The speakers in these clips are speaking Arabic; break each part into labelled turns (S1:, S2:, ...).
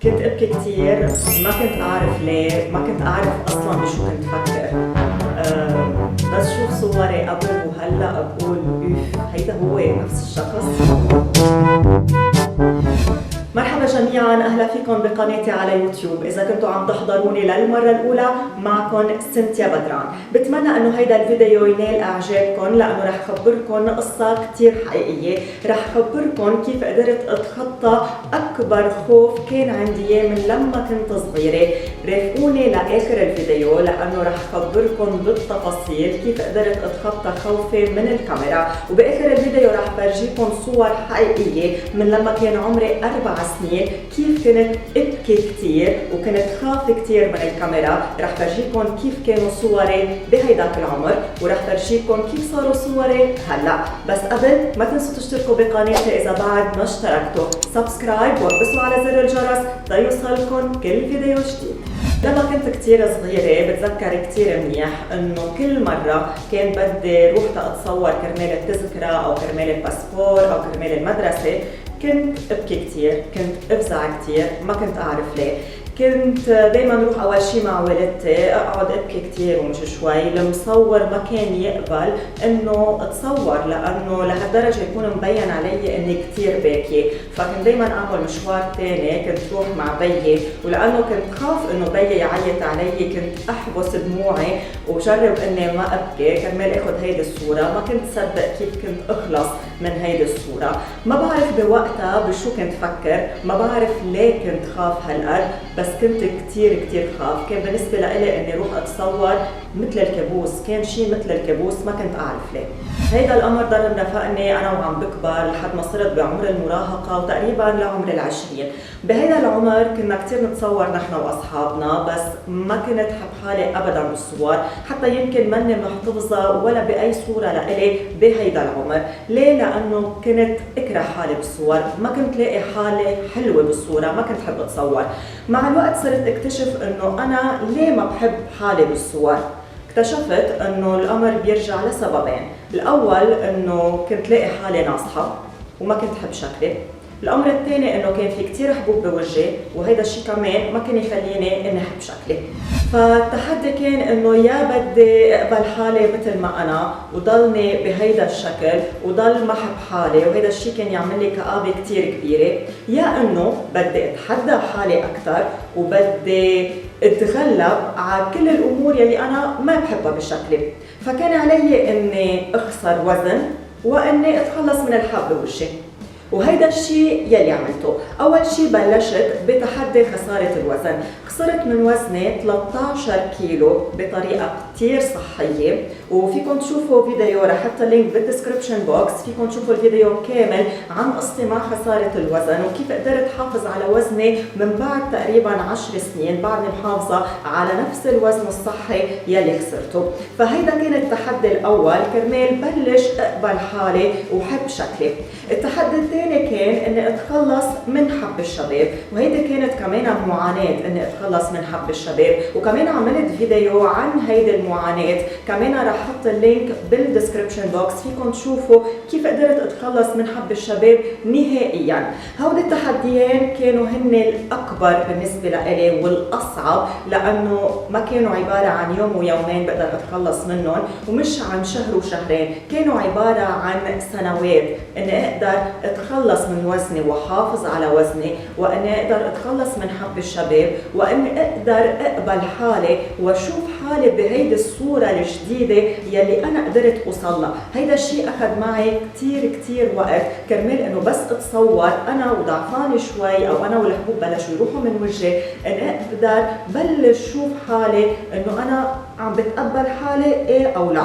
S1: كنت أبكي كتير، ما كنت أعرف ليه، ما كنت أعرف أصلاً بشو كنت فكر. بس شوف صوري قبل وهلأ بقول هيدا هو نفس الشخص. مرحبا جميعاً، أهلا فيكم بقناتي على يوتيوب. إذا كنتوا عم تحضروني للمرة الأولى معكم سنتيا بدران. بتمنى إنه هيدا الفيديو ينال إعجابكم لأنه رح خبركم قصة كتير حقيقية، رح خبركم كيف قدرت أتخطى أكبر خوف كان عندي إياه من لما كنت صغيرة. رافقوني لآخر الفيديو لأنه رح خبركم بالتفاصيل كيف قدرت أتخطى خوفي من الكاميرا، وبآخر الفيديو رح برجيكم صور حقيقية من لما كان عمري 4 سنين كيف كنت ابكي كتير وكنت خاف كتير من الكاميرا. رح فرجيكم كيف كانوا صوري بهيداك العمر ورح فرجيكم كيف صاروا صوري هلا. بس قبل ما تنسوا تشتركوا بقناتي اذا بعد ما اشتركتوا، سبسكرايب واقبسوا على زر الجرس ليوصلكم كل فيديو جديد. لما كنت كتير صغيرة بتذكر كتير منيح انه كل مرة كان بدي روح اتصور كرمال التذكرة او كرمال الباسبور او كرمال المدرسة، كنت ابكي كتير، كنت افزع كتير، ما كنت اعرف ليه. كنت دايما روح اول شي مع والدتي اقعد ابكي كتير ومش شوي. المصور ما كان يقبل انه اتصور لانه لهالدرجه يكون مبين علي اني كتير باكيه، فكنت دايما اعمل مشوار تاني، كنت روح مع بيي، ولانه كنت خاف انه بيي يعيط علي كنت احبس دموعي وجرب اني ما ابكي كرمال اخذ هيدي الصوره. ما كنت صدق كيف كنت اخلص من هيدي الصوره. ما بعرف بوقتها بشو كنت فكر، ما بعرف ليه كنت خاف هالقد، بس كنت كتير خاف. كان بالنسبة لإلي اني روح اتصور مثل الكابوس، كان شيء مثل الكابوس، ما كنت اعرف ليه. هيدا الامر ضل مرافقني انا وعم بكبر لحد ما صرت بعمر المراهقة وتقريبا لعمر ال20. بهيدا العمر كنا كتير نتصور نحن واصحابنا، بس ما كنت حب حالي ابدا بالصور، حتى يمكن ماني محتفظة ولا باي صورة لإلي بهيدا العمر. ليه؟ لانه كنت اكره حالي بالصور، ما كنت لاقي حالي حلوة بالصورة، ما كنت حب اتصور. مع الوقت صرت اكتشف انه انا ليه ما بحب حالي بالصور. اكتشفت انه الامر بيرجع لسببين. الاول انه كنت لاقي حالي ناصحة وما كنت حب شكلي. الامر الثاني انه كان في كتير حبوب بوجهي، وهيدا الشيء كمان ما كان يخليني اني احب شكلي. فالتحدي كان انه يا بدي اقبل حالي مثل ما انا وضلني بهيدا الشكل وضل ما احب حالي، وهيدا الشيء كان يعمل لي كآبة كتير كبيرة، يا انه بدي اتحدى حالي اكثر وبدي اتغلب على كل الامور يلي انا ما بحبها بشكلي. فكان علي اني اخسر وزن واني اتخلص من الحب بوجهي، وهيدا الشيء يلي عملته. اول شيء بلشت بتحدي خسارة الوزن. خسرت من وزني 13 كيلو بطريقة كتير صحية، وفيكم تشوفوا فيديو رح احط اللينك بالديسكربشن بوكس، فيكم تشوفوا الفيديو كامل عن قصتي مع خسارة الوزن وكيف قدرت حافظ على وزني من بعد تقريبا 10 سنين، بعدني محافظة على نفس الوزن الصحي يلي خسرته. فهيدا كان التحدي الاول كرمال بلش اقبل حالي وحب شكلي. التحدي الثاني كان اني اتخلص من حب الشباب، وهيدي كانت كمان معاناة اني اتخلص من حب الشباب، وكمان عملت فيديو عن هيدي المعاناة، كمان رح احط اللينك بالديسكربشن بوكس، فيكم تشوفوا كيف قدرت اتخلص من حب الشباب نهائيا. هودي التحديين كانوا هن الاكبر بالنسبة لإلي والاصعب، لانه ما كانوا عبارة عن يوم ويومين بقدر اتخلص منهم، ومش عن شهر وشهرين، كانوا عبارة عن سنوات اني اقدر اتخلص من وزني واحافظ على وزني، واني اقدر اتخلص من حب الشباب، واني اقدر اقبل حالي واشوف حالي بهيدي الصورة الجديدة يلي انا قدرت اوصلها. هيدا الشيء اخذ معي كتير وقت كرمال انه بس اتصور انا وضعفانة شوي او انا والحبوب بلشوا يروحوا من وجهي، اني اقدر بلش شوف حالي انه انا عم بتقبل حالي ايه او لا.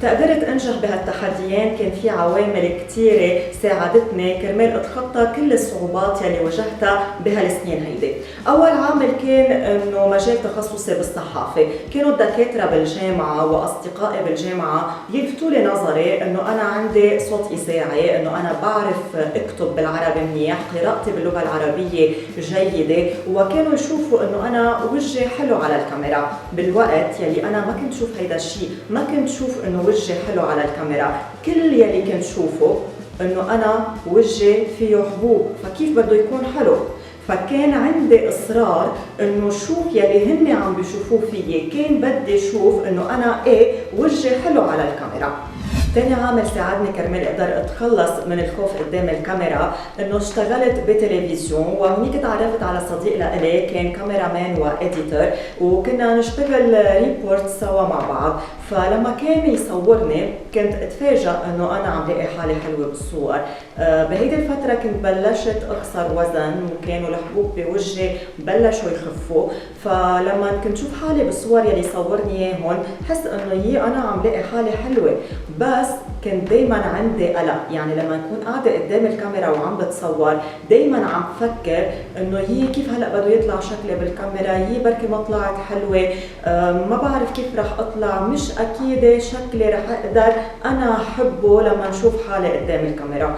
S1: قدرت انجح بهالتحديين كان في عوامل كثيره ساعدتني كرمال اتخطى كل الصعوبات يلي واجهتها بهالسنين هيدي. اول عامل كان انه مجال تخصصي بالصحافه، كانوا الدكاتره بالجامعه واصدقائي بالجامعه يلفتوا لي نظري انه انا عندي صوت اذاعي، انه انا بعرف اكتب بالعربي منيح، قراءتي باللغه العربيه جيده، وكانوا يشوفوا انه انا وجهي حلو على الكاميرا. بالوقت يلي انا ما كنت شوف هيدا الشيء، ما كنت شوف انه وجهي حلو على الكاميرا، كل يلي كنت شوفه انه انا وجهي فيه حبوب، فكيف بده يكون حلو؟ فكان عندي إصرار إنه شوف يلي هن عم بيشوفوه فيي، كان بدي شوف إنه أنا وجهي حلو على الكاميرا. تاني عامل ساعدني كرمال اقدر اتخلص من الخوف قدام الكاميرا انه اشتغلت بتلفزيون، وهنيك تعرفت على صديق لإلي كان كاميرا مان وإديتور، وكنا نشتغل ريبورت سوا مع بعض. فلما كان يصورني كنت اتفاجأ انه انا عم لاقي حالي حلوه بالصور. بهيدي الفتره كنت بلشت اخسر وزن، وكانوا الحبوب بوجهي بلشوا يخفوا. فلما كنت شوف حالي بالصور يلي صورني اياهم حس انه انا عم لاقي حالي حلوه، بس كنت دايما عندي قلق. يعني لما اكون قاعده قدام الكاميرا وعم بتصور دايما عم فكر انه كيف هلا بده يطلع شكلي بالكاميرا، بركي ما طلعت حلوه، ما بعرف كيف رح اطلع، مش اكيد شكلي رح اقدر انا احبه لما نشوف حالي قدام الكاميرا.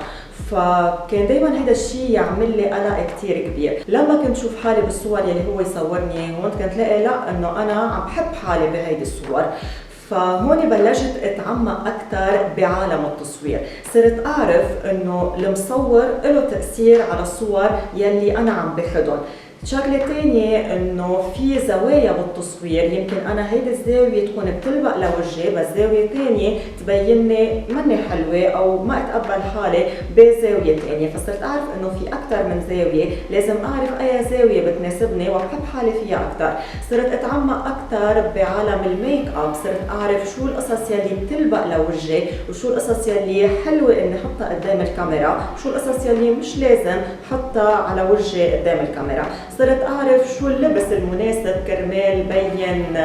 S1: فكان دايما هذا الشيء يعمل لي قلق كثير كبير. لما كنت شوف حالي بالصور يلي هو يصورني هون كنت لاقي لا، انه انا عم بحب حالي بهيدي الصور. فهون بلشت اتعمق اكثر بعالم التصوير، صرت اعرف انه المصور له تاثير على الصور يلي انا عم باخذهم. شغله ثانيه انه في زوايا بالتصوير، يمكن انا هيدي الزاويه تكون بتلبق لوجهي، بس زاويه ثانيه تبينني ماني حلوه او ما اتقبل حالي بزاويه ثانيه. فصرت اعرف انه في اكثر من زاويه، لازم اعرف اي زاويه بتناسبني واحب حالي فيها اكثر. صرت اتعمق اكثر بعالم الميك اب، صرت اعرف شو القصص يلي بتلبق لوجهي وشو القصص يلي حلوه اني احطها قدام الكاميرا، شو القصص يلي مش لازم احطها على وجهي قدام الكاميرا. صرت أعرف شو اللبس المناسب كرمال بين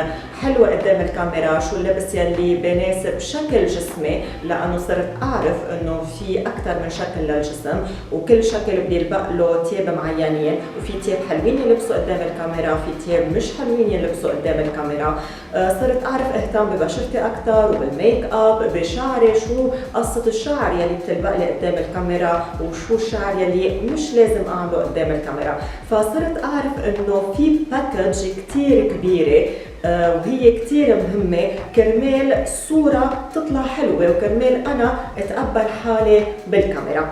S1: حلوة قدام الكاميرا، شو اللبس يلي بناسب شكل جسمي، لأنه صرت أعرف إنه في أكثر من شكل للجسم، وكل شكل بيلبق له تياب معينين، وفي تياب حلوين يلبسوا قدام الكاميرا، في تياب مش حلوين يلبسوا قدام الكاميرا. صرت أعرف اهتم ببشرتي أكثر وبالميك اب، بشعري، شو قصة الشعر يلي بتلبق لي قدام الكاميرا، وشو الشعر يلي مش لازم أعمله قدام الكاميرا. فصرت أعرف إنه في باكج كتير كبيرة وهي كتير مهمة كرمال الصورة تطلع حلوة وكرمال أنا أتقبل حالي بالكاميرا.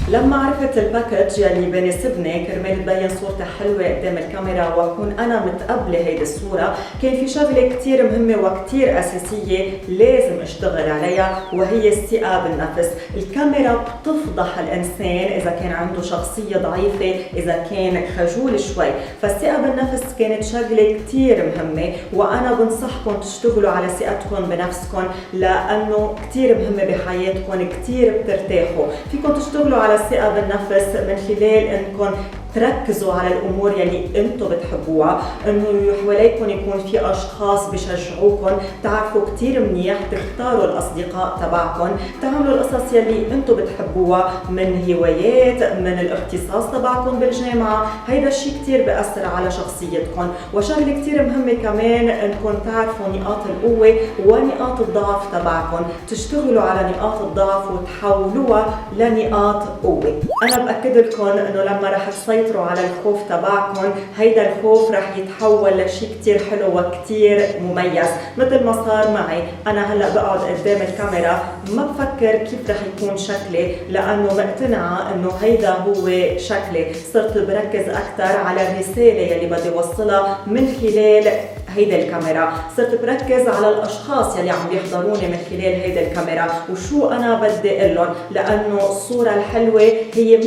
S1: لما عرفت الباكج يلي بناسبني كرمال تبين صورتي حلوه قدام الكاميرا واكون انا متقبله هيدي الصوره، كان في شغله كثير مهمه وكثير اساسيه لازم اشتغل عليها، وهي الثقه بالنفس. الكاميرا بتفضح الانسان اذا كان عنده شخصيه ضعيفه، اذا كان خجول شوي. فالثقه بالنفس كانت شغله كثير مهمه، وانا بنصحكم تشتغلوا على ثقتكم بنفسكم لانه كثير مهمه بحياتكم، كثير بترتاحوا. فيكم تشتغلوا على الثقة بالنفس من خلال انكم تركزوا على الامور يلي انتم بتحبوها، انه حواليكم يكون في اشخاص بشجعوكم، تعرفوا كثير منيح تختاروا الاصدقاء تبعكم، تعملوا القصص يلي انتم بتحبوها من هوايات، من الاختصاص تبعكم بالجامعة. هيدا الشيء كثير بأثر على شخصيتكم. وشغله كثير مهمة كمان انكم تعرفوا نقاط القوة ونقاط الضعف تبعكم، تشتغلوا على نقاط الضعف وتحولوها لنقاط قوة. انا باكد لكم انه لما رح تسيطروا على الخوف تبعكم، هيدا الخوف رح يتحول لشيء كتير حلو وكتير مميز. مثل ما صار معي، انا هلا بقعد قدام الكاميرا ما بفكر كيف رح يكون شكلي، لانه مقتنعه انه هيدا هو شكلي. صرت بركز اكثر على الرساله يلي بدي اوصلها من خلال هيدا الكاميرا، صرت بركز على الاشخاص يلي عم بيحضروني من خلال هيدا الكاميرا وشو انا بدي اقول لهم، لانه الصوره الحلوه هي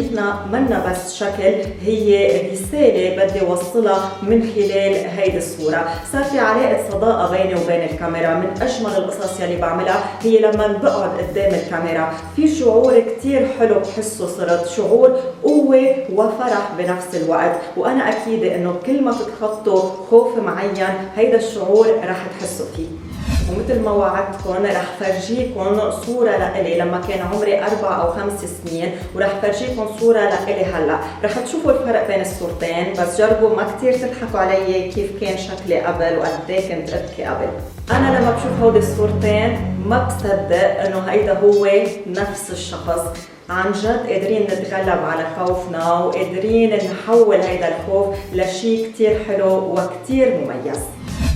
S1: منا بس شكل، هي رساله بدي اوصلها من خلال هيدي الصوره. صار في علاقه صداقه بيني وبين الكاميرا. من اجمل القصص يلي بعملها هي لما بقعد قدام الكاميرا، في شعور كتير حلو بحسه، صرت شعور قوه وفرح بنفس الوقت. وانا اكيده انه كل ما تتخطوا خوف معين هيدا الشعور رح تحسوا فيه. ومثل ما وعدتكم رح فرجيكم صورة لإلي لما كان عمري 4 أو 5 سنين، ورح فرجيكم صورة لإلي هلا. رح تشوفوا الفرق بين الصورتين، بس جربوا ما كتير تضحكوا علي كيف كان شكلي قبل وقد ايه كنت ابكي قبل. أنا لما بشوف هودي الصورتين ما بصدق إنه هيدا هو نفس الشخص. عن جد قادرين نتغلب على خوفنا وقادرين نحول هيدا الخوف لشي كتير حلو وكتير مميز.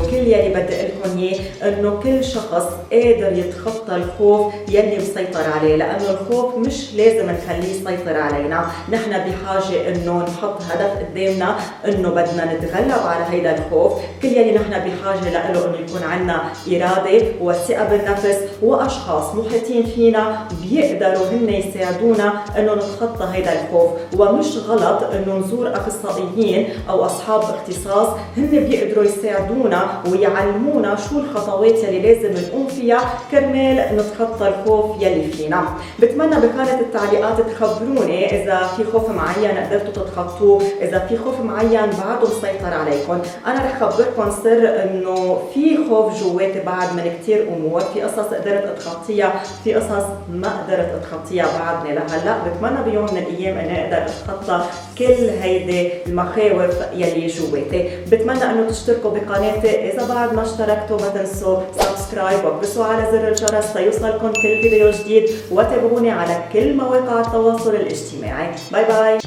S1: وكل يلي بدي لكم اياه انه كل شخص قادر يتخطى الخوف يلي مسيطر عليه، لانه الخوف مش لازم نخليه يسيطر علينا، نحن بحاجه انه نحط هدف قدامنا انه بدنا نتغلب على هيدا الخوف. كل يلي نحن بحاجه له انه يكون عندنا اراده وثقه بالنفس واشخاص محيطين فينا بيقدروا هن يساعدونا انه نتخطى هيدا الخوف. ومش غلط انه نزور اخصائيين او اصحاب اختصاص، هن بيقدروا يساعدونا ويعلمونا شو الخطوات يلي لازم نقوم فيها كرمال نتخطى الخوف يلي فينا. بتمنى بخانة التعليقات تخبروني اذا في خوف معين قدرتوا تتخطوه، اذا في خوف معين بعده مسيطر عليكم. انا رح خبركم سر انه في خوف جواتي بعد من كثير امور، في قصص قدرت اتخطيها، في قصص ما قدرت اتخطيها بعدني لهلا. بتمنى بيوم من الايام اني اقدر اتخطى كل هيدي المخاوف يلي جواتي. بتمنى انه تشتركوا بقناتي، اذا بعد ما اشتركتوا ما تنسوا سبسكرايب وابسوا على زر الجرس ليوصلكم كل فيديو جديد، وتابعوني على كل مواقع التواصل الاجتماعي. باي باي.